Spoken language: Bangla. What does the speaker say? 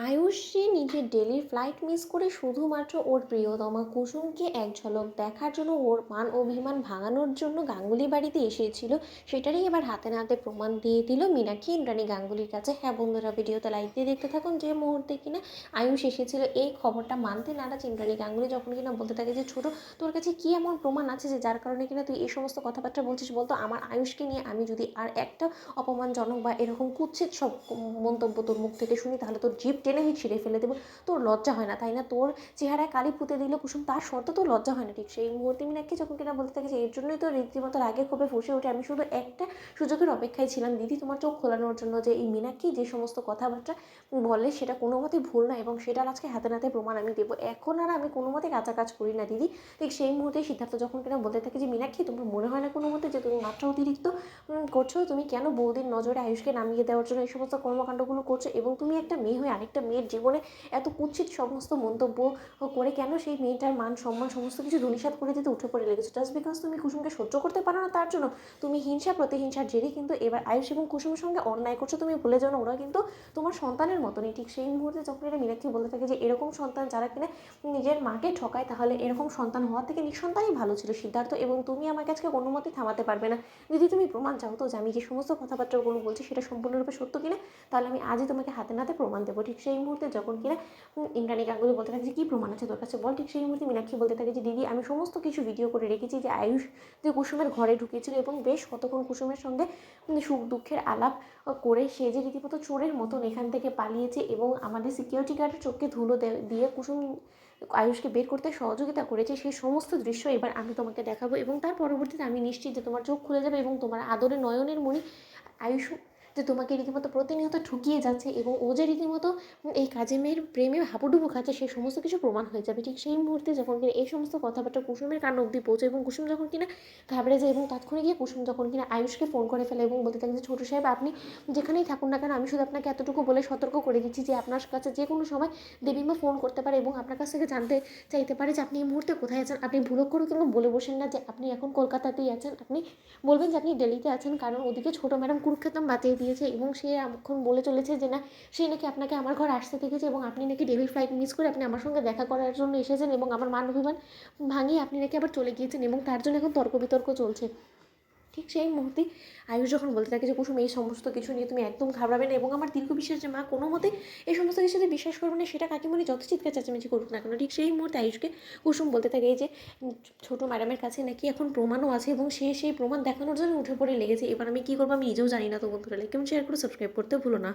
আয়ুষ যে নিজের ডেলির ফ্লাইট মিস করে শুধুমাত্র ওর প্রিয়তমা কুসুমকে এক ঝলক দেখার জন্য, ওর মান অভিমান ভাঙানোর জন্য গাঙ্গুলি বাড়িতে এসেছিল, সেটারই এবার হাতে নাতে প্রমাণ দিয়ে দিল মীনাক্ষী ইন্দ্রাণী গাঙ্গুলির কাছে। হ্যাঁ বন্ধুরা, ভিডিওতে লাইক দিয়ে দেখতে থাকুন। যে মুহূর্তে কিনা আয়ুষ এসেছিল এই খবরটা মানতে নারাজ ইন্দ্রাণী গাঙ্গুলি, যখন কিনা বলতে থাকে যে ছোটো, তোর কাছে কী এমন প্রমাণ আছে যে যার কারণে কিনা তুই এই সমস্ত কথাবার্তা বলছিস, বলতো আমার আয়ুষকে নিয়ে আমি যদি আর একটা অপমানজনক বা এরকম কুৎসিত সব মন্তব্য তোর মুখ থেকে শুনি, তাহলে তোর জিভ টেনে আমি ছিঁড়ে ফেলে দেবো। তোর লজ্জা হয় না তাই না? তোর চেহারায় কালি পুঁতে দিল কুসুম, তার শর্ত তোর লজ্জা হয় না? ঠিক সেই মুহূর্তে মীনাক্ষী যখন কিনা বলতে থাকে যে এর জন্যই তো রীতিমতো রাগে ক্ষোভে ফুসে ওঠে, আমি শুধু একটা সুযোগের অপেক্ষায় ছিলাম দিদি তোমার চোখ খোলানোর জন্য, যে এই মীনাক্ষী যে সমস্ত কথাবার্তা বলে সেটা কোনো মতেই ভুল না, এবং সেটার আজকে হাতে নাতে প্রমাণ আমি দেবো। এখন আর আমি কোনো মতে কাঁচা কাজ করি না দিদি। ঠিক সেই মুহূর্তে সিদ্ধার্থ যখন কিনা বলতে থাকে যে মীনাক্ষী, তোমার মনে হয় না কোনো মতে যে তুমি মাত্রা অতিরিক্ত করছো? তুমি কেন বৌদির নজরে আয়ুষকে নামিয়ে দেওয়ার জন্য এই সমস্ত কর্মকাণ্ডগুলো করছো? এবং তুমি একটা মেয়ে হয়ে আরেকটা মেয়ের জীবনে এত কুৎসিত সমস্ত মন্তব্য করে কেন সেই মেয়েটার মান সম্মান সমস্ত কিছু ধূলিসাৎ করে দিতে উঠে পড়ে লেগেছো? জাস্ট বিকজ তুমি কুসুমকে সহ্য করতে পারো না, তার জন্য তুমি হিংসা প্রতিহিংসার জেরে কিন্তু এবার আয়ুষ এবং কুসুমের সঙ্গে অন্যায় করছো। তুমি ভুলে যাও না, ওরা কিন্তু তোমার সন্তানের মতনই। ঠিক সেই মুহূর্তে যখন এটা মীনাক্ষী বলতে থাকে যে এরকম সন্তান যারা কিনা নিজের মাকে ঠকায়, তাহলে এরকম সন্তান হওয়ার থেকে নিঃসন্তানই ভালো ছিল সিদ্ধার্থ, এবং তুমি আমাকে আজকে কোনো মতেই থামাতে পারবে না। যদি তুমি প্রমাণ চাও তো যে আমি যে সমস্ত কথাবার্তাগুলো বলছি সেটা সম্পূর্ণরূপে সত্য কিনা, তাহলে আমি আজই তোমাকে হাতে নাতে প্রমাণ দেবো। ঠিক সেই মুহূর্তে যখন কিনা ইন্দ্রাণী গাঙ্গুলি বলতে থাকে যে কী প্রমাণ আছে তোর কাছে বল। ঠিক সেই মুহূর্তে মীনাক্ষী বলতে থাকে যে দিদি আমি সমস্ত কিছু ভিডিও করে রেখেছি, যে আয়ুষ যে কুসুমের ঘরে ঢুকেছিল এবং বেশ কতক্ষণ কুসুমের সঙ্গে সুখ দুঃখের আলাপ করে সে যে রীতিমতো চোরের মতন এখান থেকে পালিয়েছে, এবং আমাদের সিকিউরিটি গার্ডের চোখে ধুলো দিয়ে কুসুম আয়ুষকে বের করতে সহযোগিতা করেছে, সেই সমস্ত দৃশ্য এবার আমি তোমাকে দেখাবো, এবং তার পরবর্তীতে আমি নিশ্চিত যে তোমার চোখ খুলে যাবে, এবং তোমার আদরে নয়নের মণি আয়ুষ যে তোমাকে রীতিমতো প্রতিনিয়ত ঠকিয়ে যাচ্ছে, এবং ও যে রীতিমতো এই কাজে মেয়ের প্রেমে হাবুডুবু খাচ্ছে, সেই সমস্ত কিছু প্রমাণ হয়ে যাবে। ঠিক সেই মুহূর্তে যখন কিনা এই সমস্ত কথাবার্তা কুসুমের কান অবধি পৌঁছে, এবং কুসুম যখন কিনা ঘাবড়ে যায়, এবং তৎক্ষণে গিয়ে কুসুম যখন কিনা আয়ুষকে ফোন করে ফেলে এবং বলতে থাকে যে ছোটো সাহেব আপনি যেখানেই থাকুন না কেন, আমি শুধু আপনাকে এতটুকু বলে সতর্ক করে দিচ্ছি যে আপনার কাছে যে কোনো সময় দেবীমা ফোন করতে পারে, এবং আপনার কাছ থেকে জানতে চাইতে পারে যে আপনি এই মুহূর্তে কোথায় আছেন। আপনি ভুল করেও কিন্তু বলে বসেন না যে আপনি এখন কলকাতাতেই আছেন, আপনি বলবেন যে আপনি দিল্লিতে আছেন, কারণ ওদিকে ছোটো ম্যাডাম কুরুক্ষেত্রম বাঁচিয়ে দিয়েছে, এবং সে এখন বলে চলেছে যে না, সে নাকি আপনাকে আমার ঘর আসতে দেখেছে, এবং আপনি নাকি ডেভিল ফ্লাইট মিস করে আপনি আমার সঙ্গে দেখা করার জন্য এসেছেন, এবং আমার মান অভিমান ভাঙিয়ে আপনি নাকি আবার চলে গিয়েছেন, এবং তার জন্য এখন তর্ক বিতর্ক চলছে। ঠিক সেই মুহূর্তে আয়ুষ যখন বলতে থাকে যে কুসুম এই সমস্ত কিছু নিয়ে তুমি একদম ঘাবড়াবে না, এবং আমার দীর্ঘ বিশ্বাস যে মা কোনো মতে এই সমস্ত কিছুতে বিশ্বাস করবে না, সেটা কাকিমণি যত চিৎকার চেঁচামেচি করুক না কেন। ঠিক সেই মুহূর্তে আয়ুষকে কুসুম বলতে থাকে এই যে ছোটো ম্যাডামের কাছে নাকি এখন প্রমাণও আছে, এবং সে সেই প্রমাণ দেখানোর জন্য উঠে পড়ে লেগেছে। এবার আমি কী করবো আমি নিজেও জানি না। তো বন্ধুরা লাইক কমেন্ট শেয়ার করে সাবস্ক্রাইব করতে ভুলো না।